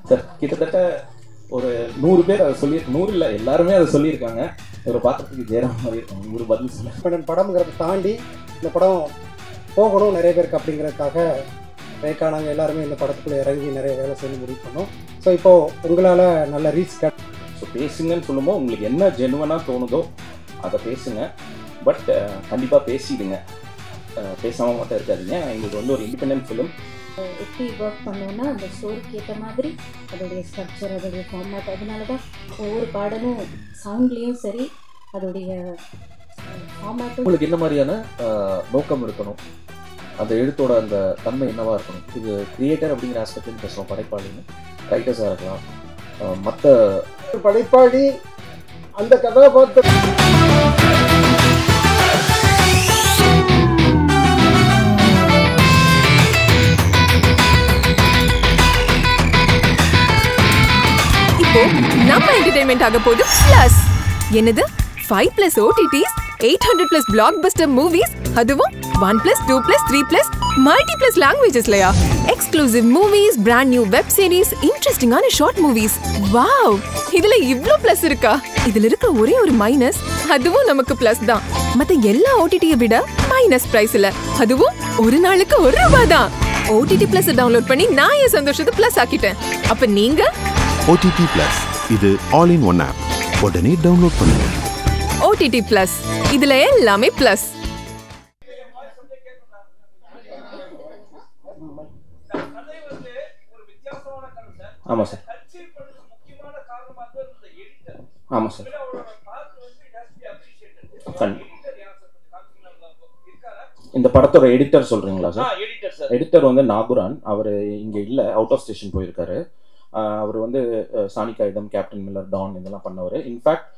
Sir கிட்டத்தட்ட ஒரு 100 பேர் அதை சொல்லி 100 இல்லை எல்லாருமே அதை சொல்லியிருக்காங்க. ஒரு பாத்திரத்துக்கு ஜெயராம் மாதிரி இருக்காங்க. ஒரு பதில் சொல்ல படம்ங்கிறத தாண்டி இந்த படம் போகணும் நிறைய பேருக்கு அப்படிங்கிறதுக்காக ரேக்கா நாங்கள் எல்லாருமே இந்த படத்துக்குள்ளே இறங்கி நிறைய வேலை செய்ய முடிவு பண்ணோம். ஸோ இப்போது உங்களால் நல்ல ரீச் ஸோ பேசுங்கன்னு சொல்லும்போது உங்களுக்கு என்ன ஜெனுவனாக தோணுதோ அதை பேசுங்க. பட் கண்டிப்பாக பேசிடுங்க, பேசாமல் மட்டும் இருக்காதிங்க. எங்களுக்கு வந்து ஒரு இண்டிபெண்டன்ட் ஃபிலிம். எப்படி ஒர்க் பண்ணோன்னா அந்த ஸ்டோரிக்கு ஏற்ற மாதிரி அதோடைய ஸ்ட்ரக்சர், அதோடைய ஃபார்மேட், அதனால தான் ஒவ்வொரு பாடலும் சவுண்ட்லேயும் சரி அதோடைய ஃபார்மேட்டும். உங்களுக்கு என்ன மாதிரியான நோக்கம் இருக்கணும், அந்த எழுத்தோட அந்த தன்மை என்னவாக இருக்கணும்? இது கிரியேட்டர் அப்படிங்கிற ஆஸ்பெக்ட்னு பேசுகிறோம், படைப்பாளின்னு ரைட்டர்ஸாக இருக்கலாம், மற்ற படைப்பாளி அந்த கதாபாத்திரம். இப்போ நம்ம என்டர்டெயின்மெண்ட் ஆக போகுது பிளஸ். என்னது 5+ OTTs, 800+ blockbuster movies, அதுவும் 1+, 2+, 3+, multi+ languagesலயா? Exclusive movies, brand new web series, இன்ட்ரெஸ்டிங்கான ஷார்ட் மூவிஸ். வாவ், இதுல இவ்ளோ பிளஸ் இருக்கா? இதுல இருக்க ஒரே ஒரு மைனஸ், அதுவும் நமக்கு பிளஸ் தான். மத்த எல்லா OTT-ய விட மைனஸ் பிரைஸ்ல, அதுவும் ஒரு நாளுக்கு ₹1 தான். OTT Plus டவுன்லோட் பண்ணி நான் என் சந்தோஷத்தை பிளஸ் ஆக்கிட்டேன். அப்ப நீங்க OTT Plus இது ஆல் இன் ஒன் ஆப். உடனே டவுன்லோட் பண்ணுங்க. OTT Plus இதுல எல்லாமே பிளஸ். ஆமாம் சார், ஆமாம் சார். இந்த படத்தோட எடிட்டர் சொல்றீங்களா சார்? எடிட்டர் வந்து நாகுரான். அவர் இங்கே இல்லை, அவுட் ஆஃப் ஸ்டேஷன் போயிருக்காரு. அவர் வந்து சானிகாயுதம், கேப்டன் மில்லர், டான் இதெல்லாம் பண்ணவர். இன்ஃபேக்ட்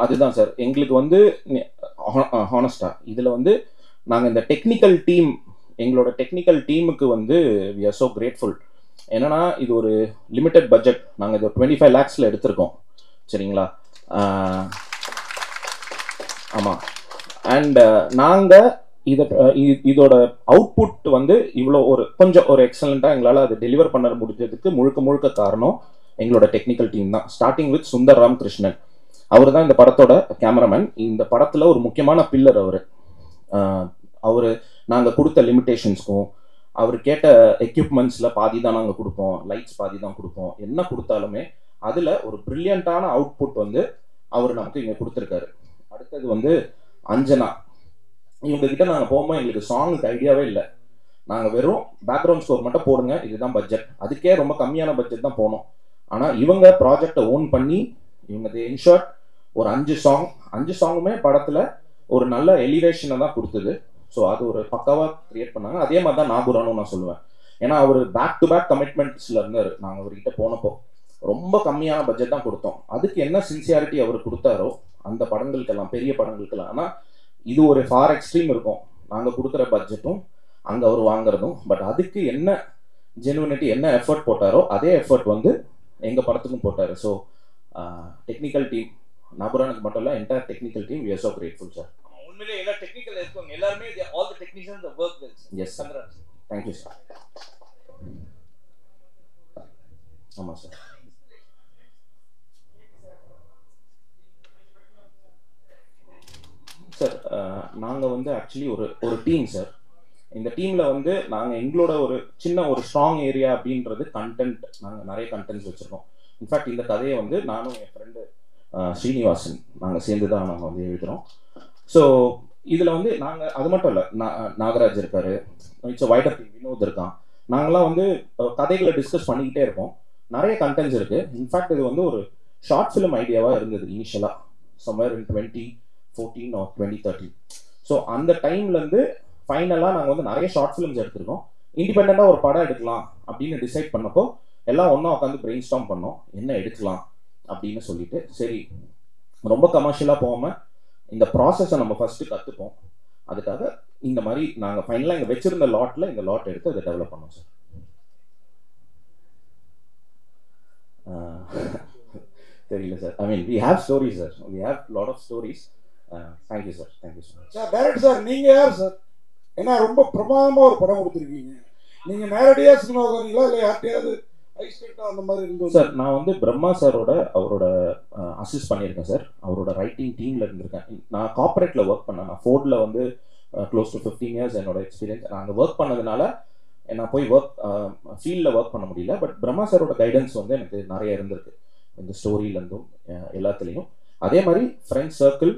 அதுதான் சார் எங்களுக்கு வந்து ஹானஸ்டா இதில் வந்து நாங்கள் இந்த டெக்னிக்கல் டீம், எங்களோட டெக்னிக்கல் டீமுக்கு வந்து வி ஆர் ஸோ கிரேட்ஃபுல். என்னன்னா இது ஒரு லிமிட்டட் பட்ஜெட், நாங்கள் இது 25 lakhs எடுத்திருக்கோம், சரிங்களா? ஆமாம். அண்ட் நாங்கள் இதோட அவுட்புட் வந்து இவ்வளோ கொஞ்சம் எக்ஸலண்ட்டாக எங்களால் அதை டெலிவர் பண்ண முடிஞ்சதுக்கு முழுக்க காரணம் எங்களோட டெக்னிக்கல் டீம் தான். Starting with Sundar Ramakrishnan. அவர் தான் இந்த படத்தோட கேமராமேன். இந்த படத்தில் ஒரு முக்கியமான பில்லர் அவர் நாங்கள் கொடுத்த லிமிட்டேஷன்ஸ்க்கும் அவர் கேட்ட எக்யூப்மெண்ட்ஸில் பாதி தான் நாங்கள் கொடுப்போம், லைட்ஸ் பாதி தான் கொடுப்போம். என்ன கொடுத்தாலுமே அதில் ஒரு பிரில்லியண்ட்டான அவுட்புட் வந்து அவர் நமக்கு இங்கே கொடுத்துருக்காரு. அடுத்தது வந்து அஞ்சனா. இவங்ககிட்ட நாங்கள் போகும்போது எங்களுக்கு சாங்குக்கு ஐடியாவே இல்லை. நாங்கள் வெறும் பேக்ரவுண்ட் ஸ்கோர் மட்டும் போடுங்க, இதுதான் பட்ஜெட். அதுக்கே ரொம்ப கம்மியான பட்ஜெட் தான் போனோம். ஆனால் இவங்க ப்ராஜெக்டை ஓன் பண்ணி இவங்க இன்ஷார்ட் ஒரு 5 சாங்குமே படத்தில் ஒரு நல்ல எலிவேஷனை தான் கொடுத்தது. ஸோ அது ஒரு பக்காவாக கிரியேட் பண்ணாங்க. அதே மாதிரி தான் நாகுரானும் நான் சொல்லுவேன். ஏன்னா அவர் பேக் டு பேக் கமிட்மெண்ட்ஸில் இருந்தார். நாங்கள் அவர்கிட்ட போனப்போ ரொம்ப கம்மியான பட்ஜெட் தான் கொடுத்தோம். அதுக்கு என்ன சின்சியாரிட்டி அவர் கொடுத்தாரோ அந்த படங்களுக்கெல்லாம், பெரிய படங்களுக்கெல்லாம். ஆனால் இது ஒரு ஃபார் எக்ஸ்ட்ரீம் இருக்கும், நாங்கள் கொடுக்குற பட்ஜெட்டும் அங்கே அவர் வாங்குறதும். பட் அதுக்கு என்ன ஜெனுவினிட்டி, என்ன எஃபர்ட் போட்டாரோ அதே எஃபர்ட் வந்து எங்கள் படத்துக்கும் போட்டார். ஸோ டெக்னிக்கல் டீம் நாகுரானுக்கு மட்டும் இல்லை, entire technical team we are so grateful sir. உண்மையிலே எல்லா டெக்னிக்கல் இருக்கவங்க எல்லாரும் all the technicians the work well. Yes sir. Thank you sir. ஆமா சார். சார் நாங்கள் வந்து ஆக்சுவலி ஒரு டீம் சார். இந்த டீமில் வந்து நாங்கள் எங்களோட ஒரு சின்ன ஒரு ஸ்ட்ராங் ஏரியா அப்படின்றது கண்டென்ட். நாங்கள் நிறைய கண்டென்ட்ஸ் வச்சுருக்கோம். இன்ஃபேக்ட் இந்த கதையை வந்து நானும் என் ஃப்ரெண்டு ஸ்ரீனிவாசன் நாங்கள் சேர்ந்து தான் நாங்கள் வந்து எழுதுகிறோம். ஸோ இதில் வந்து நாங்கள் அது மட்டும் இல்லை, நாகராஜ் இருக்கார், இட்ஸ் வைடர் டீம், வினோத் இருக்கான். நாங்களாம் வந்து கதைகளை டிஸ்கஸ் பண்ணிக்கிட்டே இருப்போம். நிறைய கண்டென்ட்ஸ் இருக்குது. இன்ஃபேக்ட் இது வந்து ஒரு ஷார்ட் ஃபிலிம் ஐடியாவாக இருந்தது இனிஷியலாக, சம்வேர் இன் 2014 or 2013. ஸோ அந்த டைம்லேருந்து ஃபைனலாக நாங்கள் வந்து நிறைய ஷார்ட் ஃபிலிம்ஸ் எடுத்திருக்கோம். இண்டிபெண்ட்டாக ஒரு படம் எடுக்கலாம் அப்படின்னு டிசைட் பண்ணப்போ எல்லாம் ஒன்றா உட்காந்து பிரெயின் ஸ்டார்ம் பண்ணோம், என்ன எடுக்கலாம் அப்படின்னு சொல்லிட்டு. சரி, ரொம்ப கமர்ஷியலாக போகாமல் இந்த ப்ராசஸை நம்ம ஃபஸ்ட்டு கற்றுப்போம். அதுக்காக இந்த மாதிரி நாங்கள் ஃபைனலாக இங்கே வச்சுருந்த லாட்டில் இந்த லாட் எடுத்து அதை டெவலப் பண்ணோம் சார். தெரியல சார். I mean we have stories sir, we have lot of stories. Thank you sir, thank you sir. Sir director sir, நீங்கள் யார் சார்? ஏன்னா ரொம்ப பிரமாதமாக ஒரு படம் கொடுத்துருக்கீங்க. நீங்கள் நேரடியாக சினிமாவுக்கு வரீங்களா இல்லை யார்கிட்டையாவது அந்த மாதிரி இருந்தது சார். நான் வந்து பிரம்மா சாரோட அவரோட அசிஸ்ட் பண்ணியிருக்கேன் சார். அவரோட ரைட்டிங் டீமில் இருந்திருக்கேன். நான் கார்பரேட்டில் ஒர்க் பண்ணேன். நான் ஃபோர்டில் வந்து க்ளோஸ் டு 15 years என்னோட எக்ஸ்பீரியன்ஸ். நான் அங்கே ஒர்க் பண்ணதுனால நான் போய் ஃபீல்டில் ஒர்க் பண்ண முடியல. பட் பிரம்மா சாரோட கைடன்ஸ் வந்து எனக்கு நிறைய இருந்திருக்கு இந்த ஸ்டோரியிலேருந்தும் எல்லாத்துலேயும். அதே மாதிரி ஃப்ரெண்ட்ஸ் சர்க்கிள்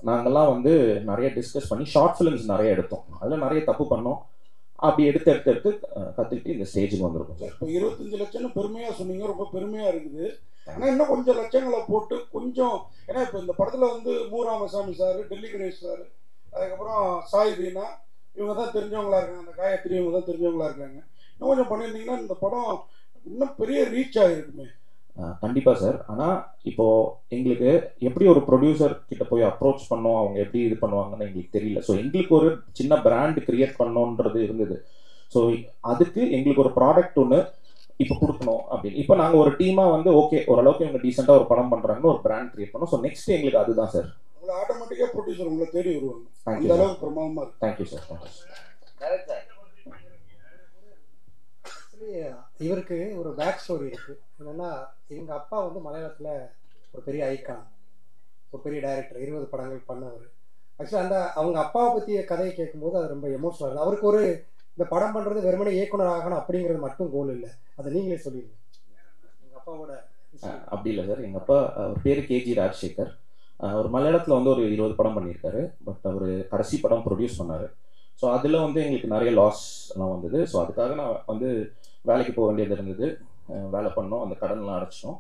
நாங்கள்லாம் வந்து நிறைய டிஸ்கஸ் பண்ணி ஷார்ட் ஃபிலிம்ஸ் நிறைய எடுத்தோம். அதில் நிறைய தப்பு பண்ணோம். அப்படி எடுத்து கற்றுக்கிட்டு இந்த ஸ்டேஜுக்கு வந்திருக்கோம் சார். இப்போ 25 லட்சம்னு பெருமையாக சொன்னீங்க, ரொம்ப பெருமையாக இருக்குது. ஆனால் இன்னும் கொஞ்சம் லட்சங்களை போட்டு கொஞ்சம், ஏன்னா இப்போ இந்த படத்தில் வந்து மு ராமசாமி சார், டெல்லி கணேஷ் சார், அதுக்கப்புறம் சாய் தீனா, இவங்க தான் தெரிஞ்சவங்களா இருக்காங்க. அந்த காயத்ரி இவங்க தான் தெரிஞ்சவங்களா இருக்காங்க. இன்னும் கொஞ்சம் பண்ணியிருந்தீங்கன்னா இந்த படம் இன்னும் பெரிய ரீச் ஆகிருக்குமே. கண்டிப்பாக சார். ஆனால் இப்போது எங்களுக்கு எப்படி ஒரு ப்ரொடியூசர் கிட்ட போய் அப்ரோச் பண்ணோம், அவங்க எப்படி இது பண்ணுவாங்கன்னு எங்களுக்கு தெரியல. ஸோ எங்களுக்கு ஒரு சின்ன பிராண்ட் கிரியேட் பண்ணோன்றது இருந்தது. ஸோ அதுக்கு எங்களுக்கு ஒரு ப்ராடக்ட் ஒன்று இப்போ கொடுக்கணும் அப்படின்னு. இப்போ நாங்கள் ஒரு டீமாக வந்து ஓகே ஓரளவுக்கு இவங்க டீசெண்டாக ஒரு படம் பண்ணுறாங்கன்னு ஒரு பிராண்ட் கிரியேட் பண்ணோம். ஸோ நெக்ஸ்ட் எங்களுக்கு அதுதான் சார். உங்களை ஆட்டோமேட்டிக்காக ப்ரொடியூசர் உங்களை தேடி வருவாங்க. அந்த அளவுக்கு பிரமாதமாக இருக்கு. Thank you sir. Thank you sir. இவருக்கு ஒரு பேக் ஸ்டோரி இருக்கு. என்னன்னா, இவங்க அப்பா வந்து மலையாளத்தில் ஒரு பெரிய ஐக்கான், ஒரு பெரிய டைரக்டர், 20 படங்கள் பண்ணவர். ஆக்சுவலாக அந்த அவங்க அப்பாவை பற்றிய கதையை கேட்கும்போது அது ரொம்ப எமோஷனல் ஆகுது. அவருக்கு ஒரு இந்த படம் பண்ணுறது வெறுமனே இயக்குனர் ஆகணும் அப்படிங்கிறது மட்டும் கோல் இல்லை. அதை நீங்களே சொல்லிடுங்க எங்கள் அப்பாவோட. அப்படி இல்லை சார். எங்கள் அப்பா அவர் பேர் கேஜி ராஜசேகர். அவர் மலையாளத்தில் வந்து ஒரு 20 படம் பண்ணியிருக்காரு. பட் அவர் கடைசி படம் ப்ரொடியூஸ் பண்ணார். ஸோ அதில் வந்து எங்களுக்கு நிறைய லாஸ் எல்லாம் வந்தது. ஸோ அதுக்காக நான் வந்து வேலைக்கு போக வேண்டியது இருந்தது. வேலை பண்ணோம், அந்த கடன்லாம் அடைச்சிட்டோம்.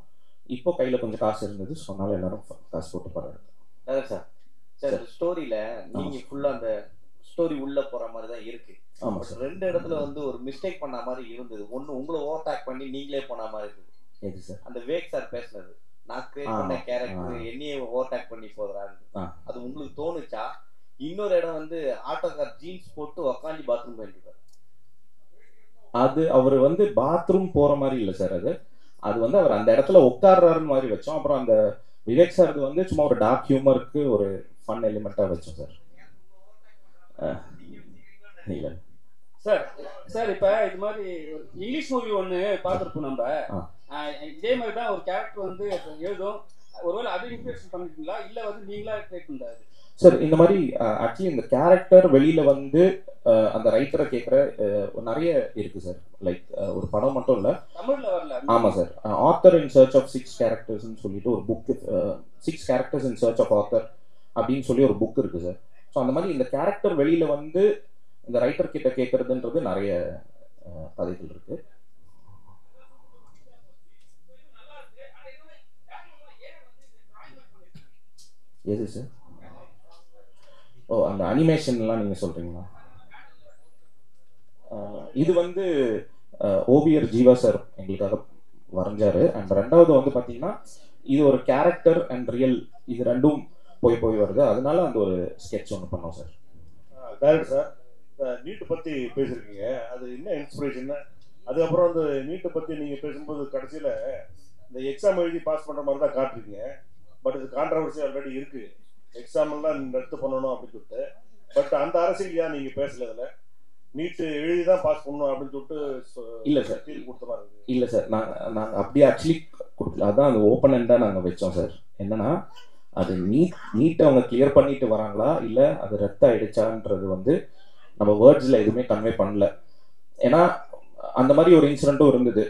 இப்போ கையில் கொஞ்சம் காசு இருந்தது. ஸோ அதனால எல்லாரும் காசு போட்டு போகிறாரு. சார் சார் ஸ்டோரியில் நீங்கள் ஃபுல்லாக அந்த ஸ்டோரி உள்ளே போகிற மாதிரி தான் இருக்குது. ஆமாம் சார். 2 இடத்துல வந்து ஒரு மிஸ்டேக் பண்ண மாதிரி இருந்தது. ஒன்று உங்களை ஓவர்டேக் பண்ணி நீங்களே போன மாதிரி இருக்குது. எது சார்? அந்த வேக் சார் பேசுனது, நான் கிரியேட் பண்ண கேரக்டர் என்னையே ஓவர்டேக் பண்ணி போகிறாரு, அது உங்களுக்கு தோணுச்சா? இன்னொரு இடம் வந்து ஆட்டோக்கார் ஜீன்ஸ் போட்டு உக்காந்து பாத்ரூம் போயிட்டு இருக்காரு. அது அவர் வந்து பாத்ரூம் போற மாதிரி இல்லை சார். அது வந்து அவர் அந்த இடத்துல உட்கார்றாருன்னு மாதிரி வச்சோம். அப்புறம் அந்த விவேக் சார் வந்து சும்மா ஒரு டார்க் ஹியூமருக்கு ஒரு ஃபன் எலிமெண்ட்டாக வச்சோம் சார். இல்லை சார். சார் இப்போ இது மாதிரி இங்கிலீஷ் மூவி ஒன்று பார்த்துருப்போம் நம்ம. இதே மாதிரி தான் ஒரு கேரக்டர் வந்து எழுதும். ஒருவேளை அதை இன்ஸ்பிரேஷன் பண்ணிருக்கீங்களா, இல்லை வந்து நீங்களா கிரியேட் பண்ணுறாரு? சார் இந்த மாதிரி ஆக்சுவலி இந்த கேரக்டர் வெளியில வந்து அந்த ரைட்டரை கேட்குற நிறைய இருக்கு சார். லைக் ஒரு படம் மட்டும் இல்லை. தமிழ்ல வரல. ஆமாம் சார். ஆத்தர் இன் சர்ச் ஆஃப் 6 கேரக்டர்ஸ்ன்னு சொல்லிட்டு ஒரு புக், 6 characters in search of author அப்படின்னு சொல்லி ஒரு புக் இருக்கு சார். ஸோ அந்த மாதிரி இந்த கேரக்டர் வெளியில வந்து இந்த ரைட்டர் கிட்ட கேட்கறதுன்றது நிறைய கதைகள் இருக்கு. எது சார்? ஓ, அந்த அனிமேஷன்லாம் நீங்கள் சொல்கிறீங்களா? இது வந்து ஓவியர் ஜீவா சார் எங்களுக்காக வரைஞ்சாரு. அண்ட் 2வது வந்து பார்த்தீங்கன்னா இது ஒரு கேரக்டர் அண்ட் ரியல், இது ரெண்டும் போய் வருது. அதனால அந்த ஒரு ஸ்கெட்ச் ஒன்று பண்ணோம் சார். டைரக்டர் சார், நீட்டை பற்றி பேசியிருக்கீங்க, அது என்ன இன்ஸ்பிரேஷன்? அதுக்கப்புறம் அந்த நீட்டை பற்றி நீங்கள் பேசும்போது கடைசியில் இந்த எக்ஸாம் எழுதி பாஸ் பண்ணுற மாதிரி தான் காட்டுறீங்க. பட் இது கான்ட்ரவர்சி ஆல்ரெடி இருக்குது. எக்ஸாம்லாம் ரத்து பண்ணணும் அப்படின்னு சொல்லிட்டு. பட் அந்த அரசியல் ஏன் நீங்கள் பேசல? அதில் நீட்டு எழுதி தான் பாஸ் பண்ணணும் அப்படின்னு சொல்லிட்டு இல்லை சார். கொடுத்த மாதிரி இருக்குது. இல்லை சார், நாங்கள் அப்படி ஆக்சுவலி கொடுக்கல. அதான் அந்த ஓப்பன் எண்டாக நாங்கள் வச்சோம் சார். என்னன்னா அது நீட்டை அவங்க கிளியர் பண்ணிட்டு வராங்களா இல்லை அது ரத்து ஆயிடுச்சான்றது வந்து நம்ம வேர்ட்ஸில் எதுவுமே கன்வே பண்ணல. ஏன்னா அந்த மாதிரி ஒரு இன்சிடென்ட்டும் இருந்தது.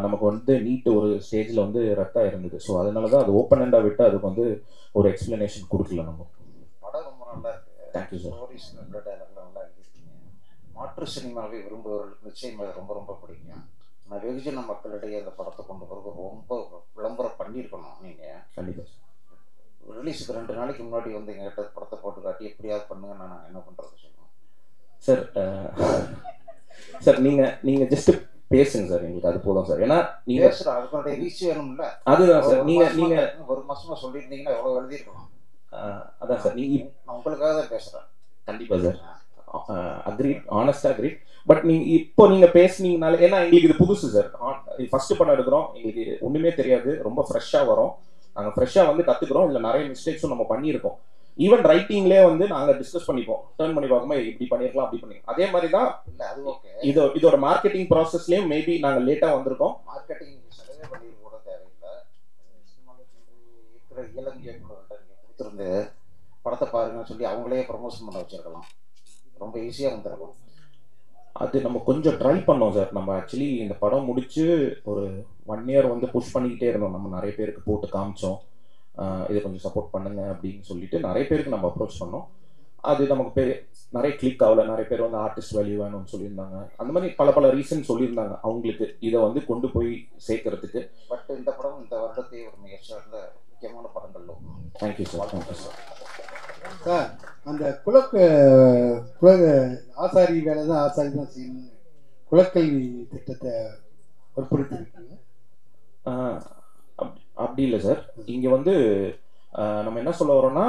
நமக்கு வந்து நீட் ஒரு ஸ்டேஜில் வந்து ரத்தாக இருந்தது. ஸோ அதனால தான் அது ஓப்பன் எண்டாக விட்டு அதுக்கு வந்து ஒரு எக்ஸ்பிளனேஷன் கொடுக்கல நம்ம. படம் ரொம்ப நல்லா இருக்கு. Thank you sir. ஸ்டோரிஸ் நல்ல டைலாக்லாம் நல்லா எழுதிருக்கீங்க. மாற்று சினிமாவை விரும்புபவர்களுக்கு நிச்சயம் அது ரொம்ப ரொம்ப பிடிக்கும். ஆனால் வெகுஜன மக்களிடையே அந்த படத்தை கொண்டு போகிறது ரொம்ப விளம்பரம் பண்ணியிருக்கணும். நீங்கள் கண்டிப்பாக சார். ரிலீஸுக்கு 2 நாளைக்கு முன்னாடி வந்து எங்கள்கிட்ட படத்தை போட்டு காட்டி எப்படியாவது பண்ணுங்க, நான் என்ன பண்ணுறது சொல்லுவேன் சார். சார் நீங்கள் ஜஸ்ட் பேசுங்க சார், எங்களுக்கு அது போதும் சார். ஏன்னா நீங்க அதுக்கு ரீச் வேணும்ல. அதுதான் சார். நீங்க 1 மாசமா சொல்லியிருந்தீங்கன்னா எவ்வளோ எழுதியிருக்கணும். அதான் சார். நான் உங்களுக்காக தான் பேசுகிறேன். கண்டிப்பாக சார். அக்ரீட், ஆனஸ்டா அக்ரீட். பட் இப்போ நீங்க பேசுனீங்கனால, ஏன்னா எங்களுக்கு இது புதுசு சார். ஃபர்ஸ்ட் படம் எடுக்கிறோம், எங்களுக்கு ஒண்ணுமே தெரியாது. ரொம்ப ஃப்ரெஷ்ஷா வரும். நாங்கள் ஃப்ரெஷ்ஷாக வந்து கற்றுக்குறோம். இல்லை நிறைய மிஸ்டேக்ஸும் நம்ம பண்ணியிருக்கோம். ஈவன் ரைட்டிங்லேயே வந்து நாங்கள் டிஸ்கஸ் பண்ணிப்போம். டர்ன் பண்ணி பார்க்கும்போது இப்படி பண்ணியிருக்கலாம், அப்படி பண்ணிக்கலாம். அதே மாதிரி தான் இதோட மார்க்கெட்டிங் ப்ராசஸ்லேயும் மேபி நாங்கள் லேட்டாக வந்திருக்கோம். மார்க்கெட்டிங் செலவே பண்ணி கூட தேவையில்லை. சினிமாவில் இருக்கிற இளம் இயக்குநர்கள்ட்ட நீங்கள் கொடுத்துருந்து படத்தை பாருங்கன்னு சொல்லி அவங்களே ப்ரமோஷன் பண்ண வச்சுருக்கலாம். ரொம்ப ஈஸியாக வந்துருக்கும். அது நம்ம கொஞ்சம் ட்ரை பண்ணோம் சார். நம்ம ஆக்சுவலி இந்த படம் முடிச்சு ஒரு 1 year வந்து புஷ் பண்ணிக்கிட்டே இருந்தோம். நம்ம நிறைய பேருக்கு போட்டு காமிச்சோம், இதை கொஞ்சம் சப்போர்ட் பண்ணுங்க அப்படின்னு சொல்லிட்டு நிறைய பேருக்கு நம்ம அப்ரோச் பண்ணோம். அது நமக்கு நிறைய கிளிக் ஆகல. நிறைய பேர் வந்து ஆர்டிஸ்ட் வேல்யூ வேணும்னு சொல்லியிருந்தாங்க. அந்த மாதிரி பல ரீசன் சொல்லியிருந்தாங்க அவங்களுக்கு இதை வந்து கொண்டு போய் சேர்க்கறதுக்கு. பட் இந்த படம் இந்த வருடத்தை ஒரு மிகச்சிறந்த முக்கியமான படங்கள். Thank you sir. Thank you sir. Sir அந்த ஆசாரி வேலை தான் ஆசாரி தான் செய்யணும் குலக்கல்வி திட்டத்தை வற்புறுத்திருக்கீங்க. அப்படி இல்லை சார். இங்கே வந்து நம்ம என்ன சொல்ல வரோம்னா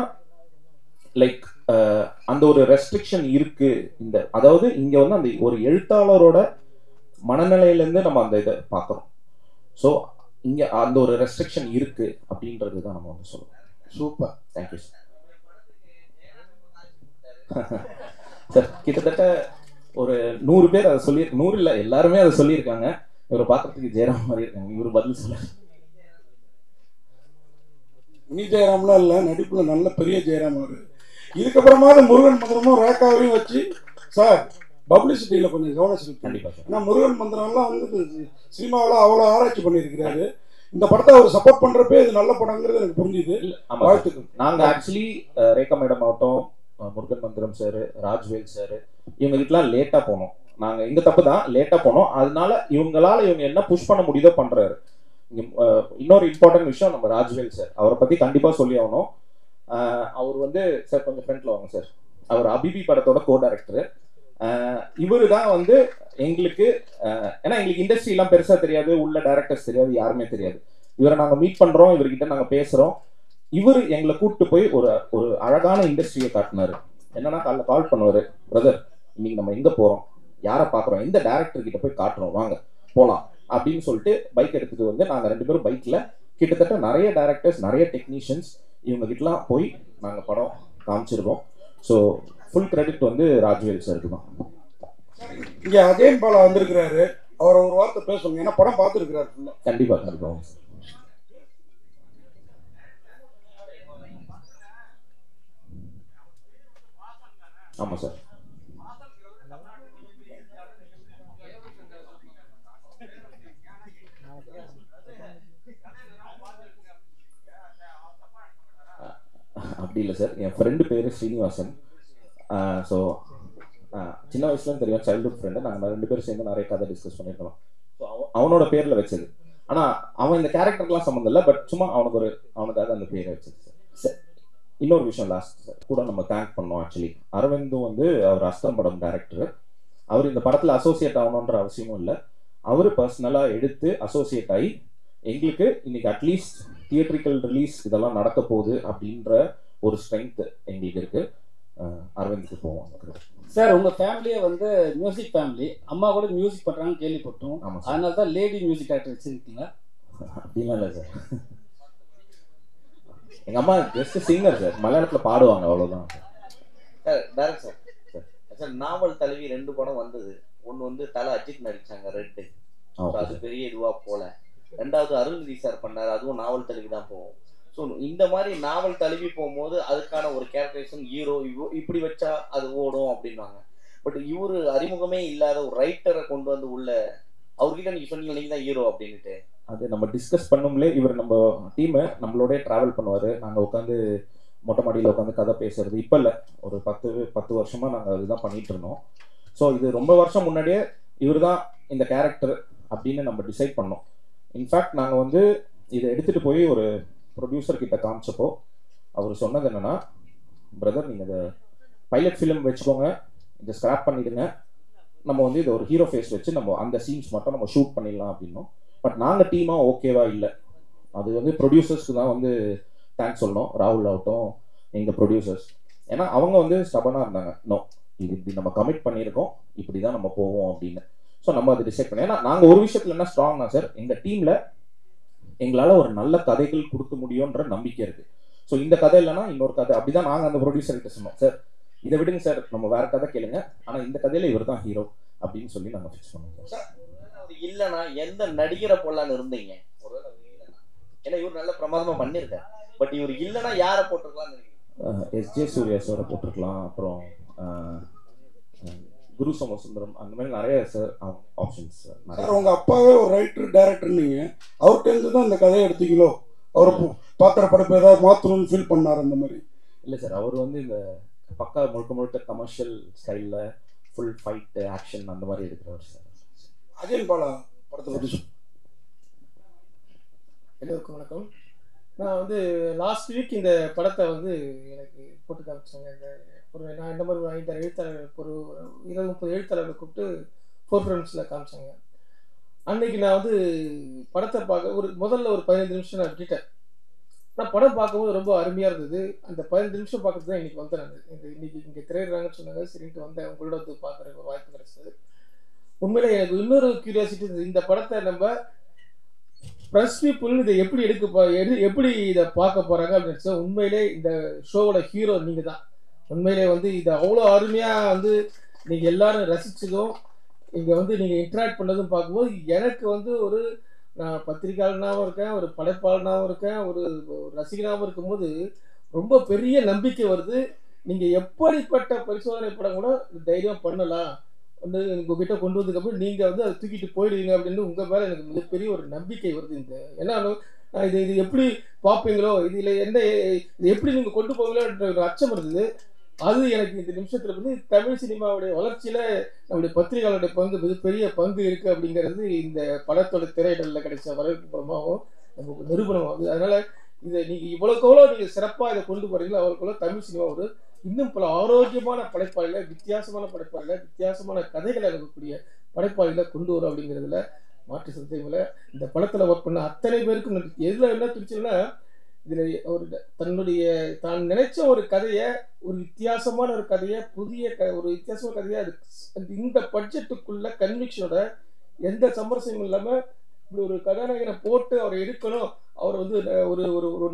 லைக் அந்த ஒரு ரெஸ்ட்ரிக்ஷன் இருக்கு. இந்த அதாவது இங்கே வந்து அந்த ஒரு எழுத்தாளரோட மனநிலையிலேருந்து நம்ம அந்த இதை பார்க்குறோம். ஸோ இங்கே அந்த ஒரு ரெஸ்ட்ரிக்ஷன் இருக்கு அப்படின்றது தான் நம்ம வந்து சொல்லுவோம். சூப்பர். Thank you sir. சார் கிட்டத்தட்ட ஒரு 100 பேர் அதை சொல்லி 100 இல்லை எல்லாருமே அதை சொல்லியிருக்காங்க. இவரை பார்க்கறதுக்கு ஜெயராம் மாதிரி இருக்காங்க. இவர் பதில் சொல்ல மினி ஜெயராம்லாம் இல்லை, நடிப்புல நல்ல பெரிய ஜெயராம் அவரு. இதுக்கப்புறமா முருகன் மந்திரமும் ரேக்காவையும் வச்சு சார் பப்ளிசிட்டியில் கொஞ்சம் கவனம் செலுத்தி. ஏன்னா முருகன் மந்திரம்லாம் வந்து சினிமாவில் அவ்வளோ ஆராய்ச்சி பண்ணியிருக்கிறாரு. இந்த படத்தை அவர் சப்போர்ட் பண்றப்பே இது நல்ல படங்கிறது எனக்கு புரிஞ்சுது. வாழ்த்துக்கு. நாங்கள் ஆக்சுவலி ரேகா மேடம் ஆகட்டும், முருகன் மந்திரம் சார், ராஜ்வேல் சார், இவங்க கிட்டலாம் லேட்டாக போனோம். நாங்கள் எங்கள் தப்பு தான், லேட்டாக போனோம். அதனால இவங்க என்ன புஷ் பண்ண முடியுதோ பண்ணுறாரு. இன்னொரு இம்பார்ட்டன்ட் விஷயம் நம்ம ராஜ்வேல் சார், அவரை பற்றி கண்டிப்பாக சொல்லி ஆகணும். அவர் வந்து சார் கொஞ்சம் ஃப்ரண்ட்ல வாங்க சார். அவர் அபிபி படத்தோட கோ டைரக்டர். இவர் தான் வந்து எங்களுக்கு ஏன்னா எங்களுக்கு இண்டஸ்ட்ரிலாம் பெருசாக தெரியாது, உள்ள டைரக்டர்ஸ் தெரியாது, யாருமே தெரியாது. இவரை நாங்கள் மீட் பண்ணுறோம், இவர்கிட்ட நாங்கள் பேசுகிறோம். இவர் எங்களை கூப்பிட்டு போய் ஒரு அழகான இண்டஸ்ட்ரியை காட்டினாரு. என்னன்னா கால் பண்ணுவார், பிரதர் இன்னைக்கு நம்ம எங்கே போகிறோம், யாரை பார்க்குறோம், எந்த டைரக்டர் கிட்ட போய் காட்டுறோம், வாங்க போகலாம் அப்படின்னு சொல்லிட்டு பைக் எடுத்துகிட்டு வந்து நாங்கள் 2 பேரும் பைக்கில் கிட்டத்தட்ட நிறைய டைரக்டர்ஸ், நிறைய டெக்னீஷியன்ஸ் இவங்க கிட்டலாம் போய் நாங்கள் படம் காமிச்சிருக்கோம். ஸோ ஃபுல் கிரெடிட் வந்து ராஜ்வேல் சாருக்கு தான். இங்கே அஜயன் பாலா வந்திருக்கிறாரு, அவரை ஒரு வார்த்தை பேசுவாங்க. ஏன்னா படம் பார்த்துருக்கிறாரு. கண்டிப்பாக கண்டிப்பாக. ஆமாம் சார். அப்படி இல்லை சார். என் ஃப்ரெண்டு பேர் ஸ்ரீனிவாசன். ஸோ சின்ன வயசுலேருந்து தெரியும், சைல்ட்ஹுட் ஃப்ரெண்டு. நாங்கள் 2 பேரும் சேர்ந்து நிறைய கதை டிஸ்கஸ் பண்ணியிருக்கோம். ஸோ அவனோட பேரில் வச்சது. ஆனால் அவன் இந்த கேரக்டருக்குலாம் சம்மந்தம் இல்லை, பட் சும்மா அவனுக்காக அந்த பேரை வச்சது சார். சார் இன்னொரு விஷயம் லாஸ்ட் சார் கூட நம்ம தேங்க் பண்ணோம். ஆக்சுவலி அரவிந்தும் வந்து அவர் அஸ்தம் படம் டைரக்டர். அவர் இந்த படத்தில் அசோசியேட் ஆகணுன்ற அவசியமும் இல்லை. அவர் பர்சனலாக எடுத்து அசோசியேட் ஆகி எங்களுக்கு இன்னைக்கு அட்லீஸ்ட் தியேட்ரிக்கல் ரிலீஸ் இதெல்லாம் நடக்க போகுது அப்படின்ற ஒரு ஸ்ட்ரென்த் எங்களுக்கு இருக்கு. அரவிந்துக்கு போவோம் சார். உங்க ஃபேமிலியே வந்து மியூசிக் ஃபேமிலி, அம்மா கூட மியூசிக் பண்றாங்கன்னு கேள்விப்பட்டோம். அதனால தான் லேடி மியூசிக் டைரக்டர் வச்சிருக்கீங்க. அப்படிலாம் இல்லை சார். எங்க அம்மா ஜஸ்ட் சிங்கர் சார், மலையாளத்தில் பாடுவாங்க, அவ்வளோதான் சார். Direct sir. சார் நாவல் தழுவி 2 படம் வந்தது. ஒன்று வந்து தலை அஜித் நடிச்சாங்க, ரெட்டு. அது பெரிய இதுவா போல. 2வது அருள்நிதி சார் பண்ணார், அதுவும் நாவல் தழுவி தான் போகும். ஸோ இந்த மாதிரி நாவல் தழுவி போகும்போது அதுக்கான ஒரு கேரக்டரைசேஷன் ஹீரோ இப்படி வச்சா அது ஓடும் அப்படின்வாங்க. பட் இவரு அறிமுகமே இல்லாத ஒரு ரைட்டரை கொண்டு வந்து உள்ள அவர்கிட்ட நீங்க சொன்னீங்க நீங்க தான் ஹீரோ அப்படின்ட்டு. அது நம்ம டிஸ்கஸ் பண்ணும்லே இவர் நம்ம டீமை நம்மளோடய ட்ராவல் பண்ணுவார். நாங்கள் உட்காந்து மொட்டை மாடியில் உட்காந்து கதை பேசுறது இப்போ இல்லை, ஒரு 10 வருஷமாக நாங்கள் அதுதான் பண்ணிட்டு இருந்தோம். ஸோ இது ரொம்ப வருஷம் முன்னாடியே இவர் தான் இந்த கேரக்டர் அப்படின்னு நம்ம டிசைட் பண்ணோம். இன்ஃபேக்ட் நாங்கள் வந்து இதை எடுத்துகிட்டு போய் ஒரு ப்ரொடியூசர் கிட்ட காமிச்சப்போ அவர் சொன்னது என்னன்னா, பிரதர் நீங்கள் இதை பைலட் ஃபிலிம் வச்சுக்கோங்க, இதை ஸ்கிராப் பண்ணிடுங்க, நம்ம வந்து இதை ஒரு ஹீரோ ஃபேஸ் வச்சு நம்ம அந்த சீன்ஸ் மட்டும் நம்ம ஷூட் பண்ணிடலாம் அப்படின்னோம். பட் நாங்கள் டீமாக ஓகேவா இல்லை. அது வந்து ப்ரொடியூசர்ஸ்க்கு தான் வந்து தேங்க்ஸ் சொல்லணும், ராகுல் ஆகட்டும் எங்கள் ப்ரொடியூசர்ஸ். ஏன்னா அவங்க வந்து ஸ்டபனாக இருந்தாங்க, நோ இது இப்படி நம்ம கமிட் பண்ணியிருக்கோம், இப்படி தான் நம்ம போவோம் அப்படின்னு. ஸோ நம்ம அதை டிசைட் பண்ணி, ஏன்னா நாங்கள் ஒரு விஷயத்தில் என்ன ஸ்ட்ராங்னா சார், எங்கள் டீமில் எங்களால் ஒரு நல்ல கதைகள் கொடுக்க முடியுன்ற நம்பிக்கை இருக்குது. ஸோ இந்த கதை இல்லைன்னா இன்னொரு கதை, அப்படிதான் நாங்கள் அந்த ப்ரொடியூசர்கிட்ட சொன்னோம், சார் இதை விடுங்க சார், நம்ம வேற கதை கேளுங்க, ஆனால் இந்த கதையில் இவர் தான் ஹீரோ அப்படின்னு சொல்லி நாங்கள் ஃபிக்ஸ் பண்ணோம் சார். இல்லைன்னா எந்த நடிகரை போடலான்னு இருந்தீங்க? ஒருவேளை இல்லைன்னா, ஏன்னா இவர் நல்ல பிரமாதமா பண்ணியிருக்காரு, பட் இவர் இல்லைன்னா யாரை போட்டிருக்கலாம்னு நினைக்கிறீங்க? எஸ்ஜே சூர்யா சாரை போட்டிருக்கலாம், அப்புறம் குரு சோமசுந்தரம், அந்த மாதிரி நிறைய சார் ஆப்ஷன்ஸ் நிறைய. சார் உங்க அப்பாவே ஒரு ரைட்டர் டைரக்டர், நீங்க அவர்கிட்ட தான் இந்த கதையை எடுத்தீங்களோ? அவரை பாத்திர படைப்பு ஏதாவது மாற்றணும்னு ஃபீல் பண்ணார் அந்த மாதிரி? இல்லை சார், அவர் வந்து இந்த பக்கா முழுக்க முழுக்க கமர்ஷியல் ஸ்டைலில் ஃபுல் ஃபைட் ஆக்ஷன் அந்த மாதிரி இருக்கிறவர் சார். அஜயன் பாலா படத்தை பற்றி எல்லோருக்கும் வணக்கம். நான் வந்து லாஸ்ட் வீக் இந்த படத்தை வந்து எனக்கு போட்டு காமிச்சாங்க. நான் இந்த மாதிரி ஒரு 5 எழுத்தாளர்கள், ஒரு 20-30 எழுத்தாளர்களை கூப்பிட்டு 4 ஃப்ரெண்ட்ஸில் காமிச்சாங்க. அன்னைக்கு நான் வந்து படத்தை பார்க்க முதல்ல ஒரு 15 நிமிஷம் நான் விட்டுட்டேன். ஆனால் படம் பார்க்கும்போது ரொம்ப அருமையாக இருந்தது. அந்த 15 நிமிஷம் பார்க்குறது தான் இன்றைக்கி வந்தேன். நான் இன்னைக்கு இங்கே திரையிடுறாங்கன்னு சொன்னாங்க, சரின்ட்டு வந்தேன். உங்களோட வந்து பார்க்குறதுக்கு ஒரு வாய்ப்பு கிடைச்சது. உண்மையிலே எனக்கு இன்னொரு கியூரியாசிட்டி இருந்தது, இந்த படத்தை நம்ம ப்ரெஸ் பீப்புள் இதை எப்படி எப்படி இதை பார்க்க போகிறாங்க அப்படின்னு. உண்மையிலே இந்த ஷோவோட ஹீரோ நீங்கள் தான். உண்மையிலே வந்து இதை அவ்வளோ அருமையாக வந்து நீங்கள் எல்லாரும் ரசிச்சதும் இங்கே வந்து நீங்கள் இன்ட்ராக்ட் பண்ணதும் பார்க்கும்போது எனக்கு வந்து நான் பத்திரிகையாளனாகவும் இருக்கேன், ஒரு படைப்பாளனாகவும் இருக்கேன், ஒரு ரசிகனாகவும் இருக்கும்போது ரொம்ப பெரிய நம்பிக்கை வருது. நீங்கள் எப்படிப்பட்ட பரிசோதனை படம் கூட தைரியம் பண்ணலாம் வந்து உங்ககிட்ட கொண்டு வந்ததுக்கப்புறம் நீங்கள் வந்து அதை தூக்கிட்டு போயிடுவீங்க அப்படின்னு உங்கள் மேலே எனக்கு மிகப்பெரிய ஒரு நம்பிக்கை வருது. ஏன்னா இது எப்படி பார்ப்பீங்களோ, இதில் இது எப்படி நீங்கள் கொண்டு போவீங்களோன்ற ஒரு அச்சம் இருந்தது. அது எனக்கு இந்த நிமிஷத்துல வந்து தமிழ் சினிமாவுடைய வளர்ச்சியில நம்முடைய பத்திரிகையாளருடைய பங்கு மிகப்பெரிய பங்கு இருக்கு அப்படிங்கிறது இந்த படத்தோட திரையிடலில் கிடைச்ச வரவேற்பு படமாகவும் நமக்கு நிரூபணமாகுது. அதனால இதை நீங்க இவ்வளவுக்கெவ்வளோ நீங்க சிறப்பா இதை கொண்டு போறீங்களோ அவ்வளோக்கெவ்வளோ தமிழ் சினிமா இன்னும் பல ஆரோக்கியமான படைப்பாளிகளை, வித்தியாசமான படைப்பாளிகளை, வித்தியாசமான கதைகளை இருக்கக்கூடிய படைப்பாளிகளை கொண்டு வரும் அப்படிங்கிறதுல மாற்று சந்தேகங்களை. இந்த படத்துல ஒர்க் பண்ண அத்தனை பேருக்கும் எதுல என்ன துடிச்சுன்னா, இதுல தான் நினைச்ச ஒரு கதையை, ஒரு வித்தியாசமான ஒரு கதையை, ஒரு வித்தியாசமான கதையை இந்த பட்ஜெட்டுக்குள்ள கன்விக்ஷனோட எந்த சமரசமும் இல்லாம இப்படி ஒரு கதாநாயகனை போட்டு அவரை எடுக்கணும். அவர் வந்து ஒரு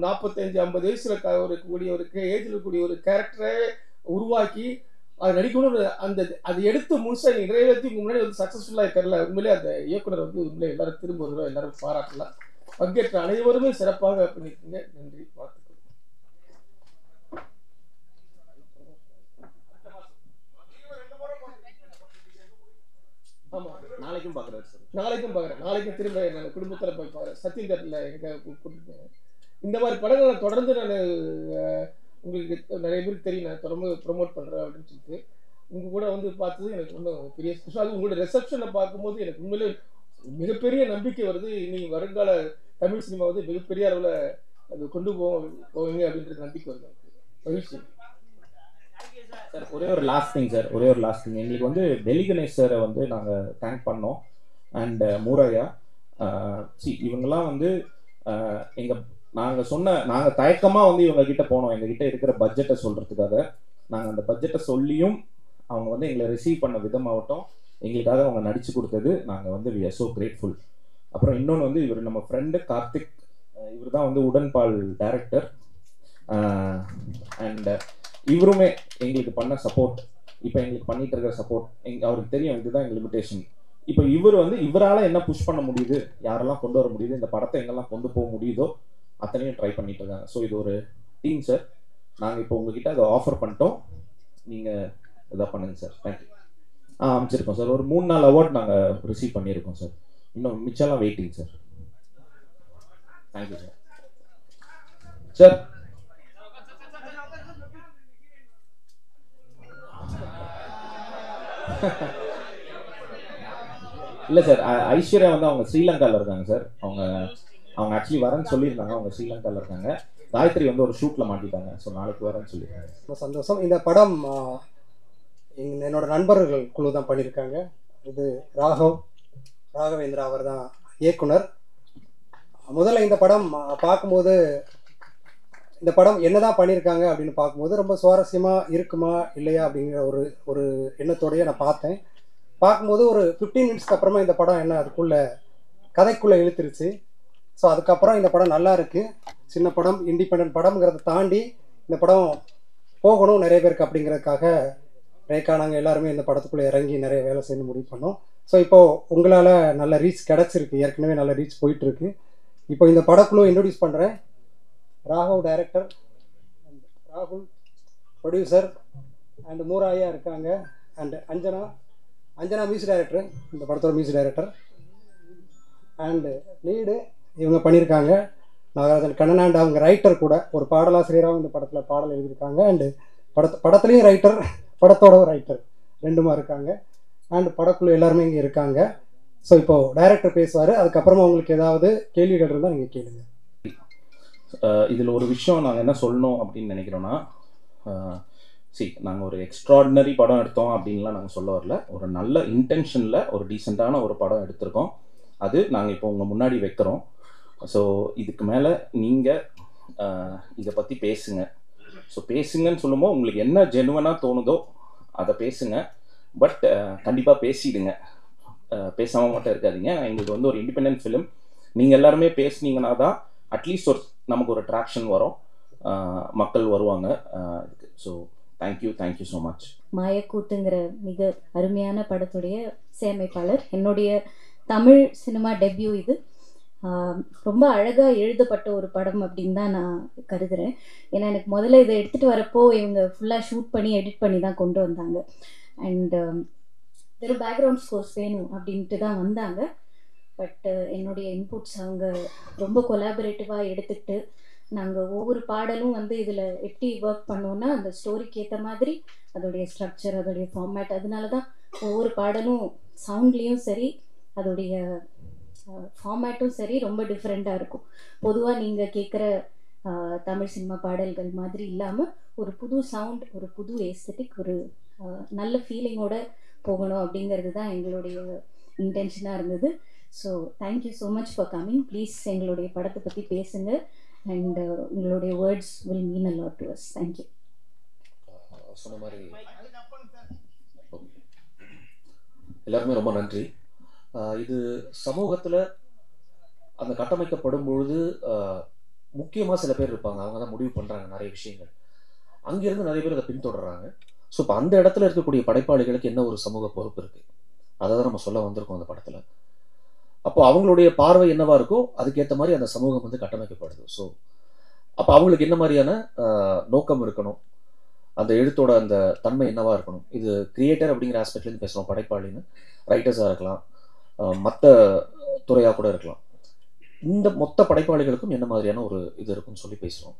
45-50 வயசுல ஒரு ஏஜ்ல இருக்கக்கூடிய ஒரு கேரக்டரை உருவாக்கி அதை நடிக்கணும். அதை எடுத்து முழுசா நிறைவேற்றி முன்னாடி வந்து சக்சஸ்ஃபுல்லா இருக்கல. உண்மையிலே அந்த இயக்குனர் வந்து உண்மையிலே எல்லாரும் திரும்ப வருவோம், எல்லாரும் பாராட்டலாம். பங்கேற்ற அனைவருமே சிறப்பாக பண்ணிருக்கீங்க. நன்றி, வாழ்த்துக்கள். ஆமா, நாளைக்கும் பார்க்குறேன் சார். நாளைக்கும் திரும்ப நான் குடும்பத்தில் போய் பார்க்குறேன். சத்தியம் தேட்டரில் எங்க கூட்டிட்டு இந்த மாதிரி படங்களை தொடர்ந்து நான் உங்களுக்கு நிறைய பேருக்கு தெரியும், நான் தொடர்ந்து ப்ரொமோட் பண்ணுறேன் அப்படின்னு சொல்லிட்டு உங்க கூட வந்து பார்த்தது எனக்கு ரொம்ப பெரிய ஸ்பெஷல். அது உங்களோட ரிசப்ஷனை பார்க்கும்போது எனக்கு உண்மையிலே மிகப்பெரிய நம்பிக்கை வருது. இன்னைக்கு வருங்கால தமிழ் சினிமா வந்து மிகப்பெரிய அளவில் அது கொண்டு போவீங்க அப்படின்றது நம்பிக்கை வருது. மகிழ்ச்சி சார். ஒரே ஒரு லாஸ்ட் திங் எங்களுக்கு வந்து டெல்லி கணேஷ் சாரை வந்து நாங்கள் தேங்க் பண்ணோம். அண்ட் மூரையா இவங்கெல்லாம் வந்து நாங்கள் தயக்கமாக வந்து இவங்க கிட்ட போனோம். எங்ககிட்ட இருக்கிற பட்ஜெட்டை சொல்கிறதுக்காக. நாங்கள் அந்த பட்ஜெட்டை சொல்லியும் அவங்க வந்து எங்களை ரிசீவ் பண்ண விதமாகட்டும், எங்களுக்காக அவங்க நடித்து கொடுத்தது நாங்கள் வந்து வி ஆர் ஸோ கிரேட்ஃபுல். அப்புறம் இன்னொன்று வந்து இவர் நம்ம ஃப்ரெண்டு கார்த்திக், இவர் தான் வந்து உடன்பால் டைரக்டர். அண்ட் இவருமே எங்களுக்கு பண்ண சப்போர்ட், இப்போ எங்களுக்கு பண்ணிட்டு இருக்கிற சப்போர்ட் அவருக்கு தெரியும், இதுதான் எங்கள் லிமிடேஷன். இப்போ இவர் வந்து இவரால் என்ன புஷ் பண்ண முடியுது, யாரெல்லாம் கொண்டு வர முடியுது, இந்த படத்தை எங்கெல்லாம் கொண்டு போக முடியுதோ அத்தனையும் ட்ரை பண்ணிட்டு இருக்காங்க. ஸோ இது ஒரு டீம் சார். நாங்கள் இப்போ உங்ககிட்ட அதை ஆஃபர் பண்ணிட்டோம், நீங்கள் இதாக பண்ணுங்க சார். தேங்க்யூ. அமைச்சிருக்கோம் சார். ஒரு 3-4 அவார்ட் நாங்கள் ரிசீவ் பண்ணியிருக்கோம் சார். இன்னும் மிச்சம்லாம் waiting sir. Thank you sir. Sir இல்லை சார், ஐஸ்வர்யா வந்து அவங்க ஸ்ரீலங்காவில் இருக்காங்க சார். அவங்க ஆக்சுவலி வரேன்னு சொல்லியிருந்தாங்க. அவங்க ஸ்ரீலங்காவில் இருக்காங்க. காயத்ரி வந்து ஒரு ஷூட்டில் மாட்டிட்டாங்க. ஸோ நாளைக்கு வரேன்னு சொல்லியிருக்காங்க. ரொம்ப சந்தோஷம். இந்த படம் என்னோட நண்பர்கள் குழு தான் பண்ணியிருக்காங்க. இது ராகவேந்திரா அவர் தான் இயக்குனர். முதல்ல இந்த படம் பார்க்கும்போது, இந்த படம் என்னதான் பண்ணியிருக்காங்க அப்படின்னு பார்க்கும்போது ரொம்ப சுவாரஸ்யமாக இருக்குமா இல்லையா அப்படிங்கிற ஒரு எண்ணத்தோடையே நான் பார்த்தேன். பார்க்கும்போது ஒரு 15 மினிட்ஸ்க்கு அப்புறமா இந்த படம் என்ன கதைக்குள்ளே இழுத்துருச்சு. ஸோ அதுக்கப்புறம் இந்த படம் நல்லா இருக்குது. சின்ன படம், இண்டிபெண்டன்ட் படம்ங்கிறத தாண்டி இந்த படம் போகணும் நிறைய பேருக்கு அப்படிங்கிறதுக்காக ரேகா நாங்கள் எல்லாருமே இந்த படத்துக்குள்ளே இறங்கி நிறைய வேலை செய்யணும் முடிவு பண்ணோம். ஸோ இப்போது உங்களால் நல்ல ரீச் கிடச்சிருக்கு, ஏற்கனவே நல்ல ரீச் போயிட்டுருக்கு. இப்போ இந்த படக்குழு இன்ட்ரடியூஸ் பண்ணுறேன். ராகவ் டைரக்டர், ராகுல் ப்ரொடியூசர், அண்ட் மூராயா இருக்காங்க, அண்ட் அஞ்சனா மியூசிக் டைரக்டர், இந்த படத்தோட மியூசிக் டைரக்டர், அண்டு லீடு இவங்க பண்ணியிருக்காங்க நாகராஜன் கண்ணன். அண்ட் அவங்க ரைட்டர் கூட, ஒரு பாடலாசிரியராகவும் இந்த படத்தில் பாடல் எழுதியிருக்காங்க. அண்டு படத்துலேயும் ரைட்டர், படத்தோட ரைட்டர் ரெண்டுமா இருக்காங்க. அண்ட் படக்குழு எல்லாருமே இங்கே இருக்காங்க. ஸோ இப்போது டைரக்டர் பேசுவார், அதுக்கப்புறமா உங்களுக்கு ஏதாவது கேள்விகள் இருந்தால் நீங்கள் கேளுங்க. இதில் ஒரு விஷயம் நாங்கள் என்ன சொல்லணும் அப்படின்னு நினைக்கிறோன்னா, நாங்கள் ஒரு எக்ஸ்ட்ராடினரி படம் எடுத்தோம் அப்படின்லாம் நாங்கள் சொல்ல வரல. ஒரு நல்ல இன்டென்ஷனில் ஒரு டீசெண்டான ஒரு படம் எடுத்திருக்கோம். அது நாங்கள் இப்போ உங்கள் முன்னாடி வைக்கிறோம். ஸோ இதுக்கு மேலே நீங்கள் இதை பற்றி பேசுங்க. ஸோ பேசுங்கன்னு சொல்லும்போது உங்களுக்கு என்ன ஜெனுவனாக தோணுதோ அதை பேசுங்க. பட் கண்டிப்பாக பேசிடுங்க, பேசாமல் மட்டும் இருக்காதீங்க. எங்களுக்கு வந்து ஒரு இண்டிபெண்டன்ட் ஃபிலிம், நீங்கள் எல்லாருமே பேசுனீங்கன்னா தான் அட்லீஸ்ட் ஒரு நமக்கு ஒரு ட்ராக்ஷன் வரும், மக்கள் வருவாங்க. So thank you so much. மாயக்கூத்துங்கிற மிக அருமையான படத்துடைய இசையமைப்பாளர், என்னுடைய தமிழ் சினிமா டெபியூ இது. ரொம்ப அழகாக எழுதப்பட்ட ஒரு படம் அப்படின்னு தான் நான் கருதுகிறேன். ஏன்னா எனக்கு முதல்ல இதை எடுத்துகிட்டு வரப்போ இவங்க ஃபுல்லாக ஷூட் பண்ணி எடிட் பண்ணி தான் கொண்டு வந்தாங்க. அண்ட் வெறும் பேக்ரவுண்ட் ஸ்கோர்ஸ் வேணும் அப்படின்ட்டு தான் வந்தாங்க. பட் என்னுடைய இன்புட்ஸ் அவங்க ரொம்ப கொலாபரேட்டிவாக எடுத்துக்கிட்டு, நாங்கள் ஒவ்வொரு பாடலும் வந்து இதில் எப்படி ஒர்க் பண்ணோன்னா அந்த ஸ்டோரிக்கு ஏற்ற மாதிரி அதோடைய ஸ்ட்ரக்சர், அதோடைய ஃபார்மேட், அதனால தான் ஒவ்வொரு பாடலும் சவுண்ட்லேயும் சரி அதோடைய ஃபார்மேட்டும் சரி ரொம்ப டிஃப்ரெண்ட்டாக இருக்கும். பொதுவாக நீங்கள் கேட்குற தமிழ் சினிமா பாடல்கள் மாதிரி இல்லாமல் ஒரு புது சவுண்ட், ஒரு புது ஏஸ்தட்டிக், ஒரு நல்ல ஃபீலிங்கோட போகணும் அப்படிங்கிறது தான் எங்களுடைய இன்டென்ஷனாக இருந்தது. So thank you so much for coming. Please எங்களுடைய படத்தை பற்றி பேசுங்க. அண்ட் உங்களுடைய words will mean a lot to us. Thank you. சொன்ன மாதிரி எல்லாருமே ரொம்ப நன்றி. இது சமூகத்தில் அந்த கட்டமைக்கப்படும் பொழுது முக்கியமாக சில பேர் இருப்பாங்க, அவங்க தான் முடிவு பண்ணுறாங்க நிறைய விஷயங்கள். அங்கேருந்து நிறைய பேர் அதை பின்தொடர்றாங்க. ஸோ இப்போ அந்த இடத்துல இருக்கக்கூடிய படைப்பாளிகளுக்கு என்ன ஒரு சமூக பொறுப்பு இருக்குது, அதை தான் நம்ம சொல்ல வந்திருக்கோம் அந்த படத்தில். அப்போ அவங்களுடைய பார்வை என்னவா இருக்கோ அதுக்கேற்ற மாதிரி அந்த சமூகம் வந்து கட்டமைக்கப்படுது. ஸோ அப்போ அவங்களுக்கு என்ன மாதிரியான நோக்கம் இருக்கணும், அந்த எழுத்தோட அந்த தன்மை என்னவா இருக்கணும். இது கிரியேட்டர் அப்படிங்கிற ஆஸ்பெக்ட்லேருந்து பேசுகிறோம், படைப்பாளின்னு ரைட்டர்ஸாக இருக்கலாம், மற்ற துறையாக கூட இருக்கலாம். இந்த மொத்த படைப்பாளிகளுக்கும் என்ன மாதிரியான ஒரு இது இருக்குன்னு சொல்லி பேசுகிறோம்.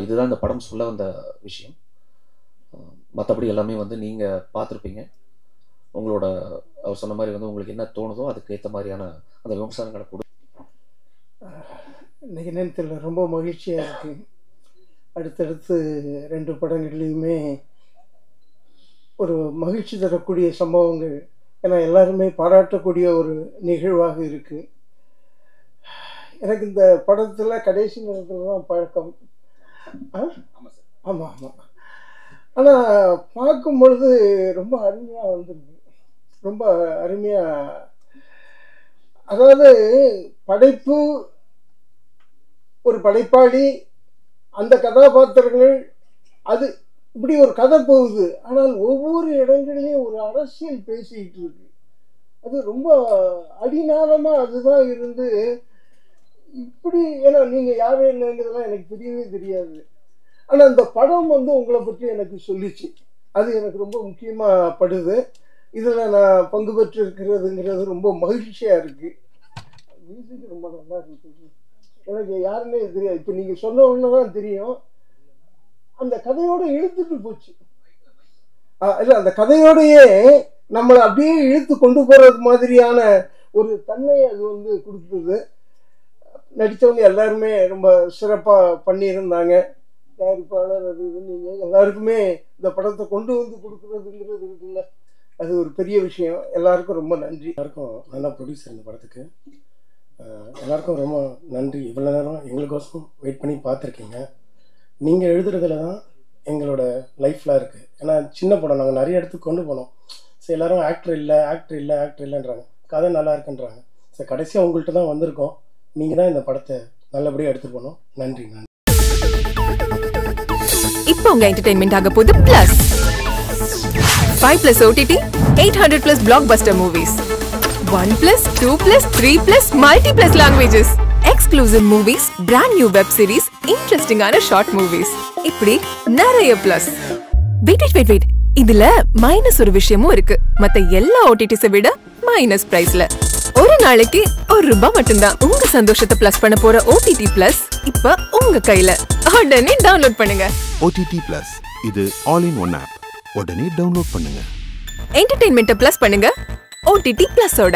இதுதான் இந்த படம் சொல்ல வந்த விஷயம். மற்றபடி எல்லாமே வந்து நீங்கள் பார்த்துருப்பீங்க. உங்களோட அவர் சொன்ன மாதிரி வந்து உங்களுக்கு என்ன தோணுதோ அதுக்கு ஏற்ற மாதிரியான அந்த விமர்சனங்களை கொடு. இன்றைக்கி நேரத்தில் ரொம்ப மகிழ்ச்சியாக இருக்குது. அடுத்தடுத்து 2 படங்கள்லையுமே ஒரு மகிழ்ச்சி தரக்கூடிய சம்பவங்கள், ஏன்னா எல்லாருமே பாராட்டக்கூடிய ஒரு நிகழ்வாக இருக்குது. எனக்கு இந்த படத்தில் கடைசி நேரத்தில் தான் பழக்கம். ஆமாம். ஆனால் பார்க்கும் பொழுது ரொம்ப அருமையாக வந்துருக்கு, ரொம்ப அருமையாக. அதாவது படைப்பு, ஒரு படைப்பாளி, அந்த கதாபாத்திரங்கள், அது இப்படி ஒரு கதை போகுது. ஆனால் ஒவ்வொரு இடங்கள்லையும் ஒரு அரசியல் பேசிக்கிட்டு இருக்கு. அது ரொம்ப அடிநாளமாக அதுதான் இருந்து இப்படி. ஏன்னா நீங்கள் யார் என்னங்கிறதெல்லாம் எனக்கு தெரியவே தெரியாது. ஆனால் இந்த படம் வந்து உங்களை பற்றி எனக்கு சொல்லிச்சு. அது எனக்கு ரொம்ப முக்கியமாக படுது. இதில் நான் பங்கு பெற்று இருக்கிறதுங்கிறது ரொம்ப மகிழ்ச்சியாக இருக்குது. மியூசிக் ரொம்ப நல்லா இருக்குது. எனக்கு யாருன்னே தெரியாது. இப்போ நீங்கள் சொன்ன ஒன்று தான் தெரியும். அந்த கதையோடு இழுத்துட்டு போச்சு. இல்லை, அந்த கதையோடையே நம்மளை அப்படியே இழுத்து கொண்டு போகிறது மாதிரியான ஒரு தன்மையை அது வந்து கொடுத்தது. நடித்தவங்க எல்லாருமே ரொம்ப சிறப்பாக பண்ணியிருந்தாங்க. தயாரிப்பாளர், அது இது, நீங்கள் எல்லாருக்குமே இந்த படத்தை கொண்டு வந்து கொடுக்குறதுங்கிறது இருக்குல்ல, அது ஒரு பெரிய விஷயம். எல்லாருக்கும் ரொம்ப நன்றி. எல்லாருக்கும் நல்லா ப்ரொடியூசர் இந்த படத்துக்கு எல்லாருக்கும் ரொம்ப நன்றி. இவ்வளோ நேரம் எங்களுக்கோசம் வெயிட் பண்ணி பார்த்துருக்கீங்க. நீங்கள் எழுதுறதுல தான் எங்களோட லைஃப்லாம் இருக்குது. ஏன்னா சின்ன படம் நாங்கள் நிறைய இடத்துக்கு கொண்டு போனோம். ஸோ எல்லோரும் ஆக்டர் இல்லைன்றாங்க, கதை நல்லா இருக்குன்றாங்க. ஸோ கடைசியாக உங்கள்கிட்ட தான் வந்திருக்கோம். நீங்கள் தான் இந்த படத்தை நல்லபடியாக எடுத்துகிட்டு போனோம். நன்றி. இப்போ உங்க என்டர்டெயின்மெண்ட் ஆக போகுது plus 5+ OTT 800+ blockbuster movies. 1+2+3+ multi+ languages, exclusive movies, brand new web series, interesting short movies. இப்படி நிறைய பிளஸ். வெயிட் இதுல மைனஸ் ஒரு விஷயமும் இருக்கு. மத்த எல்லா ஓடிடிஸை விட மைனஸ் பிரைஸ்ல ஒரு நாளைக்கு ₹1 மட்டும்தான். உங்க சந்தோஷத்தை பிளஸ் பண்ண போற ஓடிடி பிளஸ் இப்ப உங்க கையில. உடனே டவுன்லோட் பண்ணுங்க. OTT Plus இது ஆல் இன் ஒன் ஆப். உடனே டவுன்லோட் பண்ணுங்க. என்டர்டெயின்மெண்ட்டை பிளஸ் பண்ணுங்க OTT Plus ஓட.